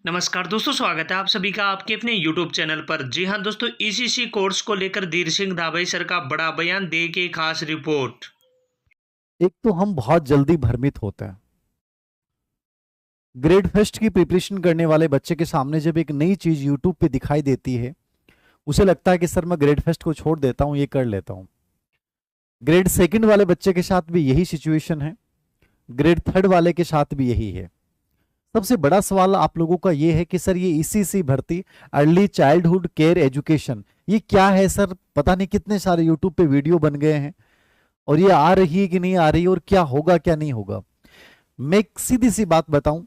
नमस्कार दोस्तों, स्वागत है आप सभी का आपके अपने YouTube चैनल पर। जी हाँ दोस्तों, ईसीसी कोर्स को लेकर धीर सिंह धाबई सर का बड़ा बयान, दे के खास रिपोर्ट। एक तो हम बहुत जल्दी भ्रमित होते हैं। ग्रेड फेस्ट की प्रिपरेशन करने वाले बच्चे के सामने जब एक नई चीज यूट्यूब पे दिखाई देती है, उसे लगता है कि सर मैं ग्रेड फेस्ट को छोड़ देता हूं, ये कर लेता हूं। ग्रेड सेकंड वाले बच्चे के साथ भी यही सिचुएशन है, ग्रेड थर्ड वाले के साथ भी यही है। सबसे बड़ा सवाल आप लोगों का ये है कि सर ये ईसीसी भर्ती, अर्ली चाइल्डहुड केयर एजुकेशन, ये क्या है सर? पता नहीं कितने सारे यूट्यूब पे वीडियो बन गए हैं, और ये आ रही है कि नहीं आ रही, और क्या होगा क्या नहीं होगा। मैं एक सीधी सी बात बताऊं,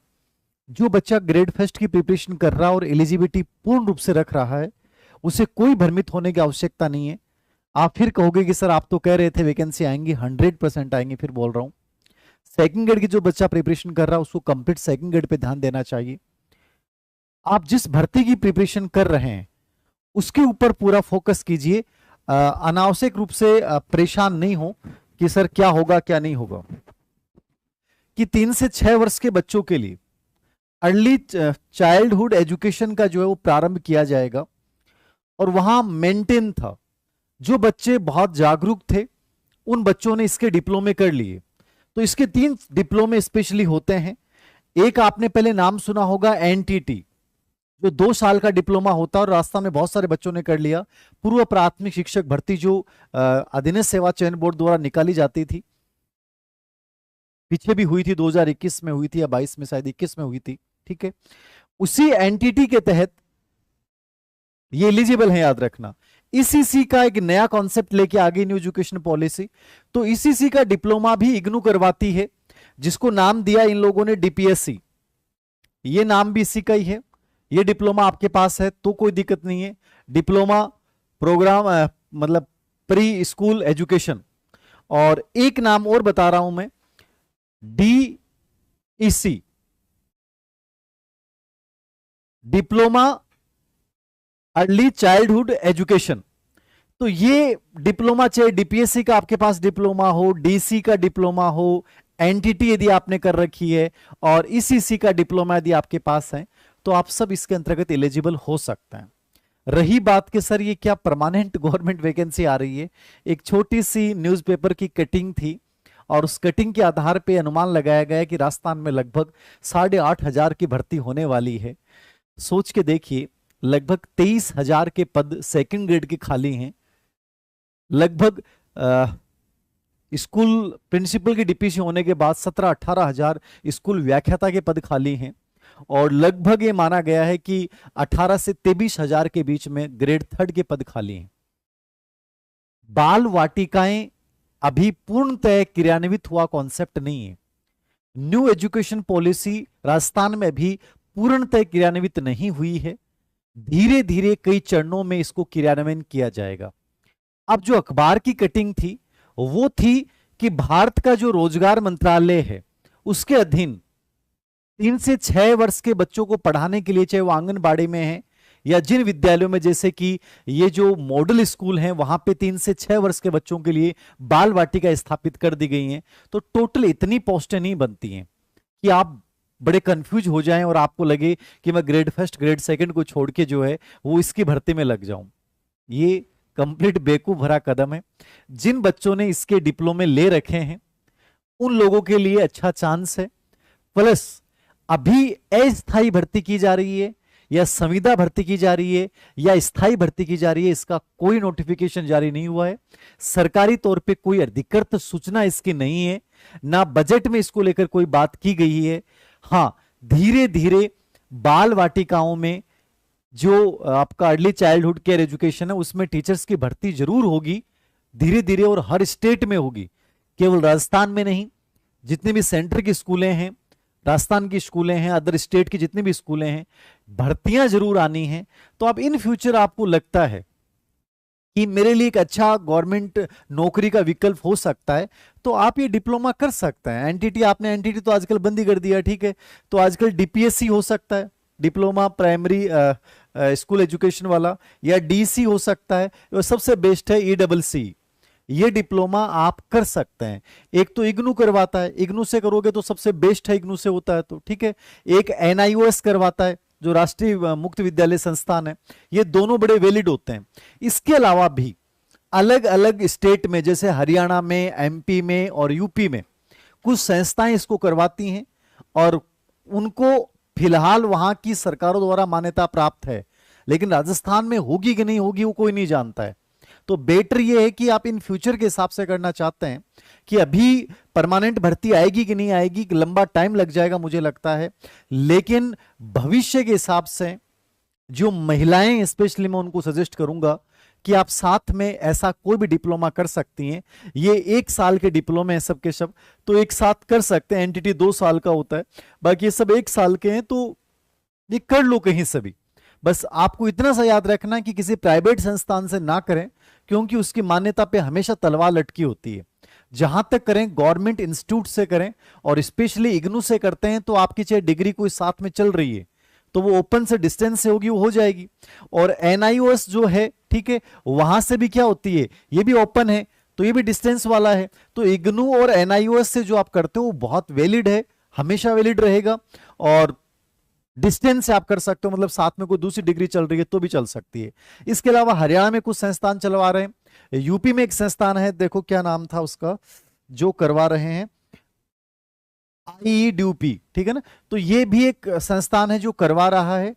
जो बच्चा ग्रेड फर्स्ट की प्रिपरेशन कर रहा है और एलिजिबिलिटी पूर्ण रूप से रख रहा है, उसे कोई भ्रमित होने की आवश्यकता नहीं है। आप फिर कहोगे कि सर आप तो कह रहे थे वैकेंसी आएंगी, 100% आएंगी। फिर बोल रहा हूं, सेकंड ग्रेड की जो बच्चा प्रिपरेशन कर रहा है उसको कंप्लीट सेकंड ग्रेड पे ध्यान देना चाहिए। आप जिस भर्ती की प्रिपरेशन कर रहे हैं उसके ऊपर पूरा फोकस कीजिए। अनावश्यक रूप से परेशान नहीं हो कि सर क्या होगा क्या नहीं होगा। कि 3 से 6 वर्ष के बच्चों के लिए अर्ली चाइल्डहुड एजुकेशन का जो है वो प्रारंभ किया जाएगा, और वहां मेंटेन था। जो बच्चे बहुत जागरूक थे उन बच्चों ने इसके डिप्लोमे कर लिए। तो इसके 3 डिप्लोमे स्पेशली होते हैं। एक आपने पहले नाम सुना होगा एनटीटी, जो 2 साल का डिप्लोमा होता है और रास्ता में बहुत सारे बच्चों ने कर लिया। पूर्व प्राथमिक शिक्षक भर्ती जो अधीनस्थ सेवा चयन बोर्ड द्वारा निकाली जाती थी, पीछे भी हुई थी, 2021 में हुई थी या 22 में, शायद 21 में हुई थी। ठीक है, उसी एनटीटी के तहत ये एलिजिबल है, याद रखना। ईसीसी का एक नया कॉन्सेप्ट लेके आ गई न्यू एजुकेशन पॉलिसी। तो ईसीसी का डिप्लोमा भी इग्नू करवाती है, जिसको नाम दिया इन लोगों ने डीपीएससी। ये नाम भी इसी का ही है। ये डिप्लोमा आपके पास है तो कोई दिक्कत नहीं है। डिप्लोमा प्रोग्राम मतलब प्री स्कूल एजुकेशन। और एक नाम और बता रहा हूं मैं, DEC, diploma early childhood education. तो ये डिप्लोमा, चाहे डीपीएससी का आपके पास डिप्लोमा हो, डीसी का डिप्लोमा हो, एनटीटी यदि आपने कर रखी है, और ईसीसी का डिप्लोमा यदि आपके पास है, तो आप सब इसके अंतर्गत एलिजिबल हो सकते हैं। रही बात कि सर ये क्या परमानेंट गवर्नमेंट वैकेंसी आ रही है, एक छोटी सी न्यूज़पेपर की कटिंग थी, और उस कटिंग के आधार पे अनुमान लगाया गया कि राजस्थान में लगभग 8,500 की भर्ती होने वाली है। सोच के देखिए, लगभग 23,000 के पद सेकंड ग्रेड के खाली हैं। लगभग स्कूल प्रिंसिपल की डीपीसी होने के बाद 17-18 हजार स्कूल व्याख्याता के पद खाली हैं, और लगभग ये माना गया है कि 18 से 23,000 के बीच में ग्रेड थर्ड के पद खाली हैं। बाल वाटिकाएं अभी पूर्णतः क्रियान्वित हुआ कॉन्सेप्ट नहीं है। न्यू एजुकेशन पॉलिसी राजस्थान में भी पूर्णतः क्रियान्वित नहीं हुई है। धीरे धीरे कई चरणों में इसको क्रियान्वयन किया जाएगा। अब जो अखबार की कटिंग थी वो थी कि भारत का जो रोजगार मंत्रालय है उसके अधीन 3 से 6 वर्ष के बच्चों को पढ़ाने के लिए, चाहे वो आंगनबाड़ी में है या जिन विद्यालयों में, जैसे कि ये जो मॉडल स्कूल हैं वहां पे 3 से 6 वर्ष के बच्चों के लिए बाल वाटिका स्थापित कर दी गई हैं। तो टोटल इतनी पोस्टें नहीं बनती हैं कि आप बड़े कंफ्यूज हो जाएं और आपको लगे कि मैं ग्रेड फर्स्ट ग्रेड सेकंड को छोड़ के जो है वो इसकी भर्ती में लग जाऊं। ये कंप्लीट बेवकूफ भरा कदम है। जिन बच्चों ने इसके डिप्लोमे ले रखे हैं उन लोगों के लिए अच्छा चांस है। प्लस अभी अस्थायी भर्ती की जा रही है या संविदा भर्ती की जा रही है या स्थायी भर्ती की जा रही है, इसका कोई नोटिफिकेशन जारी नहीं हुआ है। सरकारी तौर पे कोई अधिकृत सूचना इसकी नहीं है, ना बजट में इसको लेकर कोई बात की गई है। हां, धीरे धीरे बाल वाटिकाओं में जो आपका अर्ली चाइल्डहुड केयर एजुकेशन है उसमें टीचर्स की भर्ती जरूर होगी धीरे धीरे, और हर स्टेट में होगी, केवल राजस्थान में नहीं। जितने भी सेंटर की स्कूलें हैं, राजस्थान की स्कूलें हैं, अदर स्टेट की जितनी भी स्कूलें हैं, भर्तियां जरूर आनी हैं। तो अब इन फ्यूचर आपको लगता है कि मेरे लिए एक अच्छा गवर्नमेंट नौकरी का विकल्प हो सकता है, तो आप ये डिप्लोमा कर सकते हैं। एनटीटी, आपने एनटीटी तो आजकल बंद ही कर दिया, ठीक है, तो आजकल डीपीएससी हो सकता है, डिप्लोमा प्राइमरी स्कूल एजुकेशन वाला, या डीसी हो सकता है, और सबसे बेस्ट है ईडब्ल्यूसी। ये डिप्लोमा आप कर सकते हैं। एक तो इग्नू करवाता है, इग्नू से करोगे तो सबसे बेस्ट है, इग्नू से होता है तो ठीक है। एक एनआईओएस करवाता है, जो राष्ट्रीय मुक्त विद्यालय संस्थान है, ये दोनों बड़े वैलिड होते हैं। इसके अलावा भी अलग अलग स्टेट में, जैसे हरियाणा में, एमपी में और यूपी में कुछ संस्थाएं इसको करवाती हैं और उनको फिलहाल वहां की सरकारों द्वारा मान्यता प्राप्त है, लेकिन राजस्थान में होगी कि नहीं होगी वो कोई नहीं जानता है। तो बेटर ये है कि आप इन फ्यूचर के हिसाब से करना चाहते हैं कि अभी परमानेंट भर्ती आएगी कि नहीं आएगी, लंबा टाइम लग जाएगा मुझे लगता है, लेकिन भविष्य के हिसाब से जो महिलाएं स्पेशली मैं उनको सजेस्ट करूंगा कि आप साथ में ऐसा कोई भी डिप्लोमा कर सकती हैं। ये 1 साल के डिप्लोमे हैं सब के सब, तो एक साथ कर सकते हैं। एनटीटी 2 साल का होता है, बाकी ये सब 1 साल के हैं, तो ये कर लो कहीं से भी। बस आपको इतना सा याद रखना कि किसी प्राइवेट संस्थान से ना करें, क्योंकि उसकी मान्यता पे हमेशा तलवार लटकी होती है। जहां तक करें गवर्नमेंट इंस्टीट्यूट से करें, और स्पेशली इग्नू से करते हैं तो आपकी चाहे डिग्री कोई साथ में चल रही है तो वो ओपन से डिस्टेंस से होगी, वो हो जाएगी। और एनआईओएस जो है, ठीक है, वहां से भी क्या होती है, ये भी ओपन है तो ये भी डिस्टेंस वाला है। तो इग्नू और एनआईओएस से जो आप करते हो वो बहुत वैलिड है, हमेशा वैलिड रहेगा। और डिस्टेंस से आप कर सकते हो, मतलब साथ में कोई दूसरी डिग्री चल रही है तो भी चल सकती है। इसके अलावा हरियाणा में कुछ संस्थान चलवा रहे हैं, यूपी में एक संस्थान है, देखो क्या नाम था उसका, जो करवा रहे हैं आईईडीयूपी, ठीक है ना। तो ये भी एक संस्थान है जो करवा रहा है,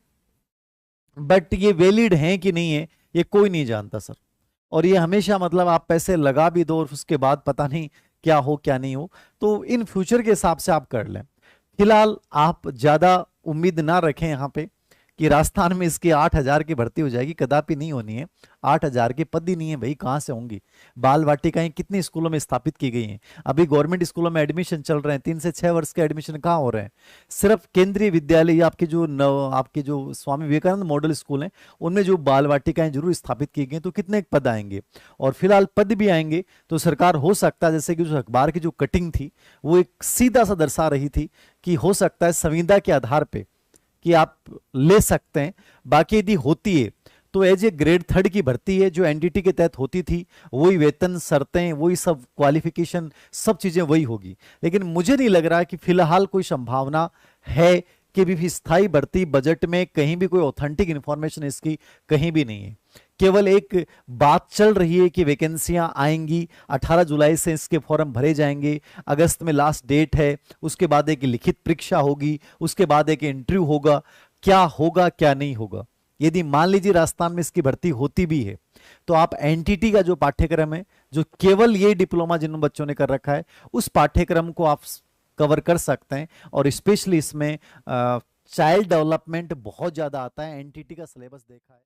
बट ये वैलिड है कि नहीं है ये कोई नहीं जानता सर। और ये हमेशा मतलब आप पैसे लगा भी दो और उसके बाद पता नहीं क्या हो क्या नहीं हो, तो इन फ्यूचर के हिसाब से आप कर लें। फिलहाल आप ज्यादा उम्मीद ना रखें यहाँ पे कि राजस्थान में इसकी 8,000 की भर्ती हो जाएगी, कदापि नहीं होनी है। 8,000 के पद ही नहीं है भाई, कहाँ से होंगी। बाल वाटिकाएं कितने स्कूलों में स्थापित की गई हैं, अभी गवर्नमेंट स्कूलों में एडमिशन चल रहे हैं, 3 से 6 वर्ष के एडमिशन कहाँ हो रहे हैं। सिर्फ केंद्रीय विद्यालय या आपके जो स्वामी विवेकानंद मॉडल स्कूल हैं उनमें जो बाल वाटिकाएं जरूर स्थापित की गई, तो कितने पद आएंगे। और फिलहाल पद भी आएंगे तो सरकार हो सकता है, जैसे कि जो अखबार की जो कटिंग थी वो एक सीधा सा दर्शा रही थी कि हो सकता है संविदा के आधार पर कि आप ले सकते हैं। बाकी यदि होती है तो एज ए ग्रेड 3 की भर्ती है जो एनडीटी के तहत होती थी, वही वेतन, शर्तें, वही सब क्वालिफिकेशन, सब चीजें वही होगी। लेकिन मुझे नहीं लग रहा कि फिलहाल कोई संभावना है कि भी स्थायी भर्ती बजट में कहीं भी कोई ऑथेंटिक इंफॉर्मेशन इसकी कहीं भी नहीं है। केवल एक बात चल रही है कि वैकेंसियां आएंगी, 18 जुलाई से इसके फॉर्म भरे जाएंगे, अगस्त में लास्ट डेट है, उसके बाद एक लिखित परीक्षा होगी, उसके बाद एक इंटरव्यू होगा। क्या होगा क्या नहीं होगा, यदि मान लीजिए राजस्थान में इसकी भर्ती होती भी है तो आप एनटीटी का जो पाठ्यक्रम है, जो केवल ये डिप्लोमा जिन बच्चों ने कर रखा है, उस पाठ्यक्रम को आप कवर कर सकते हैं। और स्पेशली इसमें चाइल्ड डेवलपमेंट बहुत ज्यादा आता है, एनटीटी का सिलेबस देखा है।